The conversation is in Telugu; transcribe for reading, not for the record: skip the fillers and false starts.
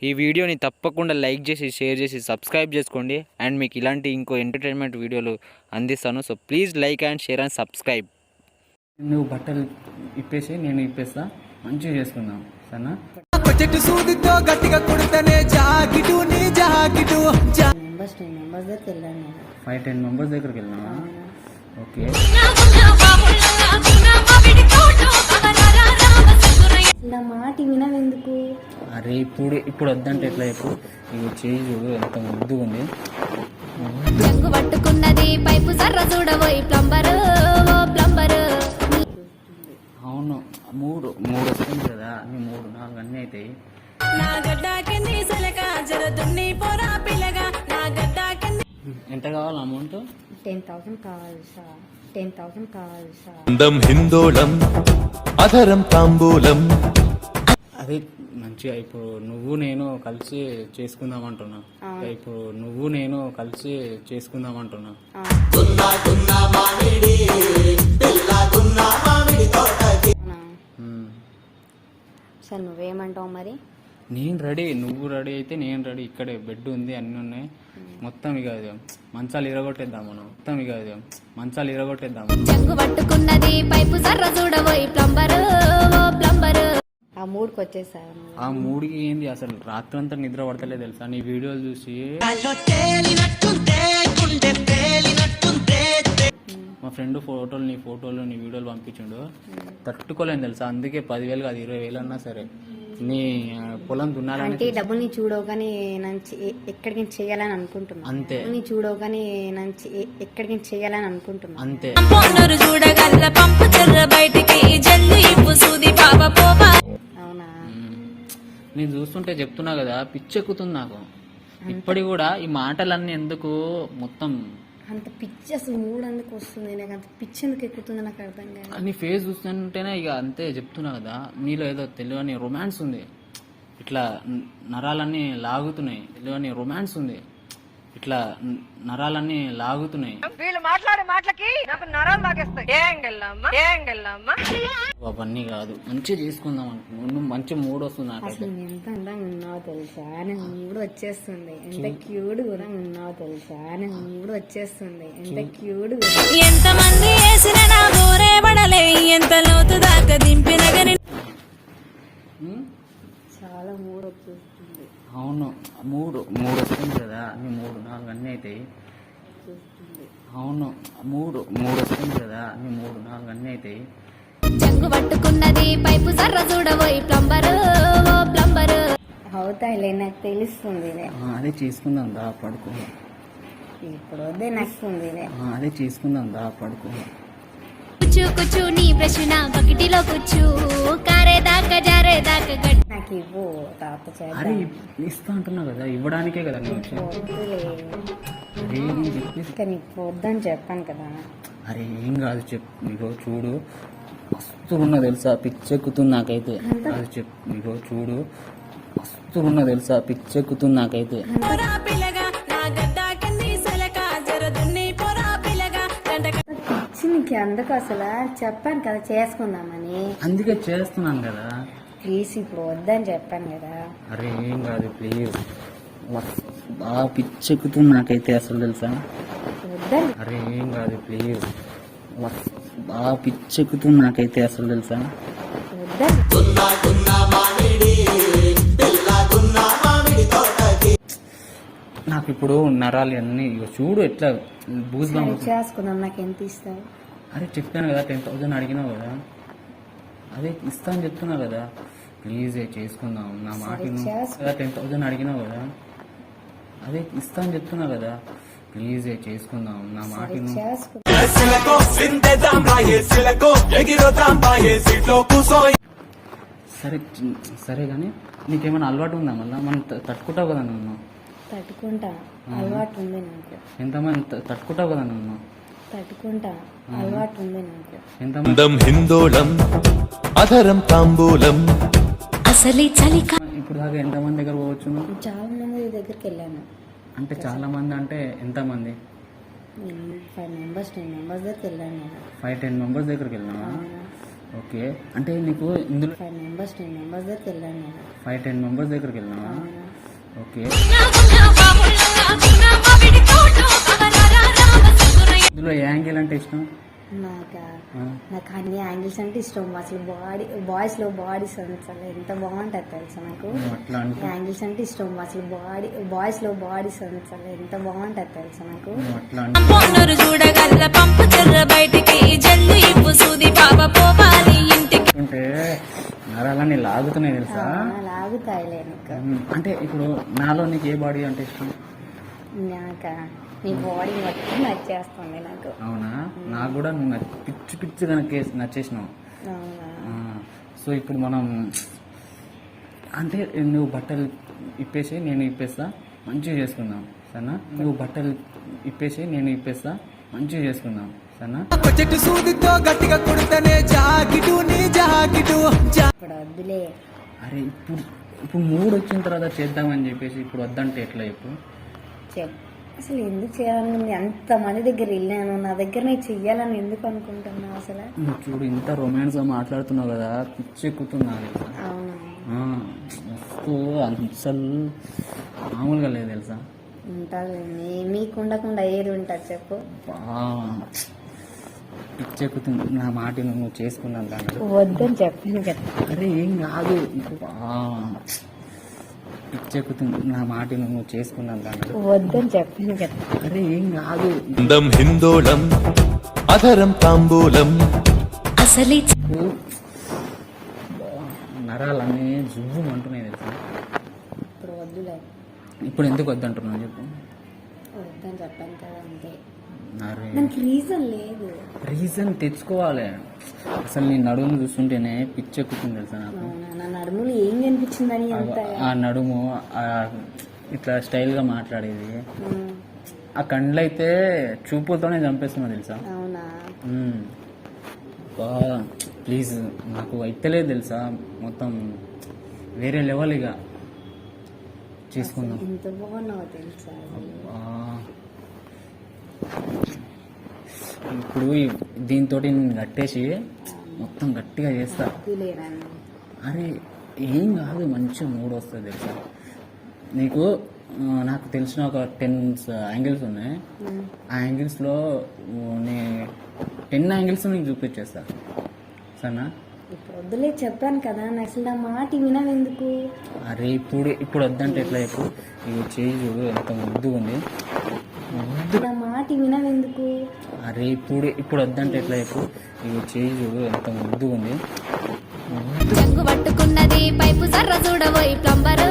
ఈ వీడియోని తప్పకుండా లైక్ చేసి షేర్ చేసి సబ్స్క్రైబ్ చేసుకోండి. అండ్ మీకు ఇలాంటి ఇంకో ఎంటర్టైన్మెంట్ వీడియోలు అందిస్తాను. So please like and share and subscribe. నువ్వు బట్టలు ఇప్పేసి నేను ఇప్పేస్తా, మంచిగా చేసుకుందాం సరేనా? చెట్టు సూదితో గట్టిగా కొడితేనే జాకిటు నీ జాకిటు. మెంబర్స్ 10 మెంబర్స్ దగ్గరికి వెళ్ళాను నేను. 5-10 మెంబర్స్ దగ్గరికి వెళ్ళినా. ఓకే, నా మాట వినవెందుకు? అరే ఇప్పుడు వద్దంటే ఎట్లా చెప్పు? ఇవి చేయి చూడు ఎంత ముద్దుగా ఉంది. జంగు పట్టుకున్నది పైపు సర్ర చూడబోయి ప్లంబరు ఓ ప్లంబరు. అవును, మూడు వస్తుంది కదా, అన్ని 3-4 అన్నీ అవుతాయి. ఎంత కావాలి అమౌంట్? 10,000 కావాలి సార్. 10,000 కావాలి సార్. అందం హిందోళం అధరం తాంబూలం. అదే మంచిగా ఇప్పుడు నువ్వు నేను కలిసి చేసుకుందాం అంటున్నా. ఇప్పుడు నువ్వు నేను కలిసి చేసుకుందాం అంటున్నా. సార్ నువ్వేమంటావు మరి? నేను రెడీ, నువ్వు రెడీ అయితే నేను రెడీ. ఇక్కడే బెడ్ ఉంది, అన్నీ ఉన్నాయి. మొత్తం ఇక మంచాలు ఇరగొట్టేద్దాం మనం. జంగు పట్టుకున్నది పైపు సర్ర చూడబోయి ప్లంబరు ఓ ప్లంబరు. ఆ మూడ్కి వచ్చేసారు. ఆ మూడికి ఏంది అసలు రాత్రంతా నిద్ర పడతలే తెలుసా? నీ వీడియోలు చూసి మా ఫ్రెండ్ నీ ఫోటోలు నీ వీడియోలు పంపించిండు, తట్టుకోలేను తెలుసా? అందుకే 10,000 కాదు 20,000 అన్నా సరే నీ పొలం దున్నాలని. అంటే డబ్బులు నీ చూడగానే ఎక్కడికి చేయాలని అనుకుంటున్నా. అంతే. నీ చూడగానే ఎక్కడికి చేయాలని అనుకుంటున్నా. అంతే. చూడగల పంపు చెర్ర బయటికి జల్లు ఇప్పు సూది బాబా పోపా. అవునా? నేను చూస్తుంటే చెప్తున్నా కదా, పిచ్చెక్కుతుంది నాకు. ఇప్పటి కూడా ఈ మాటలన్నీ ఎందుకు మొత్తం అంత పిచ్చి అసలు మూడు అందుకు వస్తుంది. నాకు అంత పిచ్చి ఎందుకు ఎక్కుతుంది నాకు అర్థం కాదు. నీ ఫేస్ చూస్తుంటేనే ఇక అంతే చెప్తున్నా కదా, నీలో ఏదో తెలియని రొమాన్స్ ఉంది. ఇట్లా నరాలన్నీ లాగుతున్నాయి, తెలియని రొమాన్స్ ఉంది. ఇట్లా నరాలన్నీ లాగుతున్నాయి. వీళ్ళు మాట్లాడే మాటలకి నాకు నరాలు లాగేస్తాయి. అవన్నీ కాదు, మంచిగా చేసుకుందాం అనుకున్నాను. నువ్వు మంచి మూడ్ వస్తుంది నాకైతే. అసలు నువ్వు ఎంత అందంగా ఉన్నావో తెలుసా? నాకు మూడు వచ్చేస్తుంది. ఎంత క్యూట్ కూడా ఉన్నావో తెలుసా? నాకు మూడు వచ్చేస్తుంది. ఎంత క్యూట్. ఎంత మంది వేసిన నా గోరే పడలే, ఎంత లోతు దాకా దింపిన గని. చాలా మూడు వచ్చేస్తుంది. అవును, మూడు వస్తుంది కదా, అన్ని 3-4 అన్నీ అవుతాయి. అవును, మూడు వస్తుంది కదా, అన్ని 3-4 అన్నీ అవుతాయి. జంగు పట్టుకున్నది పైపు సర్ర చూడబోయి ప్లంబరు ఓ ప్లంబరు. అవుతాయిలే, నాకు తెలుస్తుంది. అదే చేసుకుందాం దా, పడుకో. ఇప్పుడు వద్దే నచ్చుతుంది. అదే చేసుకుందాం దా, పడుకో. కూర్చు కూర్చు నీ ప్రశ్న బకిటిలో కూర్చు, కారే దాకా జారే దాకా గడ్డి. నాకు ఇవ్వు తాత అరే చేద్దాం. ఇస్తా అంటున్నా కదా, ఇవ్వడానికే కదా నేను వచ్చాను. వద్దులే. అరే నేను చెప్పేసి, కానీ ఇప్పుడు వద్దని చెప్పాను కదా. అరే ఏం కాదు చెప్పు. నీకో చూడు మస్తు ఉన్నా తెలుసా, పిచ్చెక్కుతుంది నాకైతే. అది చెప్పు, నీకో చూడు మస్తు ఉన్నా తెలుసా, పిచ్చెక్కుతుంది నాకైతే. పోరా పిల్లగా నా గడ్డ కన్నీ సలక జరదున్ని పోరా పిల్లగా గంట. పిచ్చి నీకు అందుకు అసలు చెప్పాను కదా చేసుకుందామని. అందుకే చేస్తున్నాను కదా. ప్లీజ్ ఇప్పుడు వద్దని చెప్పాను కదా. అరే ఏం కాదు ప్లీజ్. బాగా పిచ్చెక్కుతుంది నాకైతే అసలు తెలుసా. వద్దని. అరే ఏం కాదు ప్లీజ్. బాగా పిచ్చెక్కుతుంది నాకైతే అసలు తెలుసా. వద్దని. నాకు ఇప్పుడు నరాలు అన్ని చూడు ఎట్లా బూజుగా ఉంది. చేసుకుందాం. నాకు ఎంత ఇస్తావు? అరే చెప్పాను కదా, 10,000 అడిగినావు కదా, అదే ఇస్తా అని చెప్తున్నా కదా. ప్లీజ్ చేసుకుందాం, నా మాట విను. 10,000 అడిగినావు కదా, అదే ఇస్తా అని చెప్తున్నా కదా. ప్లీజ్ చేసుకుందాం, నా మాట విను. సరే సరే కానీ నీకేమైనా అలవాటు ఉందా? మళ్ళీ మనం తట్టుకుంటావు కదా నన్ను. తట్టుకుంటా, అలవాటు ఉంది నాకు. ఎంతమంది తట్టుకుంటావు కదా నన్ను. తట్టుకుంటా, అలవాటు ఉంది నాకు. ఎంతమంది అందం హిందోళం అధరం తాంబూలం. అసలే చలిక. ఇప్పుడు దాకా ఎంతమంది దగ్గర పోవచ్చు నువ్వు? చాలా మంది దగ్గరికి వెళ్ళాను. అంటే చాలా మంది అంటే ఎంతమంది? 5 మెంబర్స్ 10 మెంబర్స్ దగ్గరికి వెళ్ళాను నేను. 5-10 మెంబర్స్ దగ్గరికి వెళ్ళినా. ఓకే, అంటే నీకు ఇందులో 5 మెంబర్స్ 10 మెంబర్స్ దగ్గరికి వెళ్ళాను నేను. 5-10 మెంబర్స్ దగ్గరికి వెళ్ళినావా? ఓకే, ఇందులో ఏ యాంగిల్ అంటే ఇష్టం? నాకు అన్ని యాంగిల్స్ అంటే ఇష్టం. అసలు బాయ్స్ లో బాడీస్ అసలు ఎంత బాగుంటుంది తెలుసా నాకు. అట్లా అంటే యాంగిల్స్ అంటే ఇష్టం. అసలు బాయ్స్ లో బాడీస్ అసలు ఎంత బాగుంటుంది తెలుసా నాకు. అట్లా పొన్నరు చూడగల్ల పంపు చెర్ర బయటికి జల్లు ఇప్పు సూది పాప పోవాలి ఇంటికి. అంటే నరాలన్నీ లాగుతున్నాయి తెలుసా. లాగుతాయిలే నీకు. అంటే ఇప్పుడు నాలో నీకు ఏ బాడీ అంటే ఇష్టం? నీ బాడీ మొత్తం నచ్చేస్తుంది నాకు. అవునా, నాకు కూడా నువ్వు పిచ్చి పిచ్చిగా నచ్చేసినావు. అవునా, సో ఇప్పుడు మనం అంటే నువ్వు బట్టలు ఇప్పేసి నేను ఇప్పేస్తా, మంచిగా చేసుకుందాం సరేనా? నువ్వు బట్టలు ఇప్పేసి నేను ఇప్పేస్తా, మంచిగా చేసుకుందాం సరేనా? చెట్టు సూదితో గట్టిగా కొడితేనే జాకిటు నీ జాకిటు ఇప్పుడు వద్దులే. అరే ఇప్పుడు మూడు వచ్చిన తర్వాత చేద్దామని చెప్పేసి ఇప్పుడు వద్దంటే ఎట్లా ఇప్పుడు అసలు ఎందుకు చేయాలని అంత మంది దగ్గర వెళ్ళాను, నా దగ్గర నేను చెయ్యాలని ఎందుకు అనుకుంటున్నావు అసలు? నువ్వు చూడు ఇంత రొమాన్స్గా మాట్లాడుతున్నావు కదా, పిచ్చి ఎక్కుతున్నా. అవునా, మస్తు అసలు మామూలుగా లేదు తెలుసా. ఉంటుంది, మీకు ఉండకుండా ఏది ఉంటుంది చెప్పు. పిచ్చి ఎక్కుతుంది నా మాట నువ్వు చేసుకున్నాను దాంట్లో. వద్దని చెప్పాను కదా. అరే ఏం కాదు, పిచ్చి ఎక్కుతుంది నా మాట నువ్వు చేసుకున్నాను దాంట్లో. వద్దని చెప్పాను కదా. అరే ఏం కాదు. అందం హిందోళం అధరం తాంబూలం. అసలు నరాలన్నీ జువ్వు అంటున్నాయి తెలుసా. ఇప్పుడు వద్దులే. ఇప్పుడు ఎందుకు వద్దంటున్నావు చెప్పు. వద్దని చెప్పాను కదా అంతే. అరే దానికి రీజన్ లేదు. రీజన్ తెచ్చుకోవాలి. అసలు నీ నడుము చూస్తుంటేనే పిచ్చి ఎక్కుతుంది తెలుసా నాకు. అవునా, నా నడుములు ఏం కనిపించిందని అంత. ఆ నడుము ఇట్లా స్టైల్గా మాట్లాడేది, ఆ కండ్లు అయితే చూపులతోనే చంపేస్తున్నా తెలుసా. అవునా, ప్లీజ్ నాకు అయితలేదు తెలుసా, మొత్తం వేరే లెవెల్ ఇక చేసుకుందాం. ఎంత బాగున్నావో తెలుసా. ఇప్పుడు దీంతో నేను కట్టేసి మొత్తం గట్టిగా చేస్తా. అరే ఏం కాదు, మంచిగా మూడు వస్తుంది తెలుసా నీకు. నాకు తెలిసిన ఒక 10 యాంగిల్స్ ఉన్నాయి. ఆ యాంగిల్స్లో 10 యాంగిల్స్ నీకు చూపించేస్తా సరేనా? ఇప్పుడు వద్దులే చెప్పాను కదా, నాకు అసలు నా మాట వినవెందుకు. అరే ఇప్పుడు వద్దంటే ఎట్లా చెప్పు. ఇవి చేయి చూడు ఎంత ముద్దుగా ఉంది. నా మాట వినవెందుకు. అరే ఇప్పుడు వద్దంటే ఎట్లా చెప్పు. ఇవి చేయి చూడు ఎంత ముద్దుగా ఉంది. జంగు పట్టుకున్నది పైపు సర్ర చూడబోయి ప్లంబరు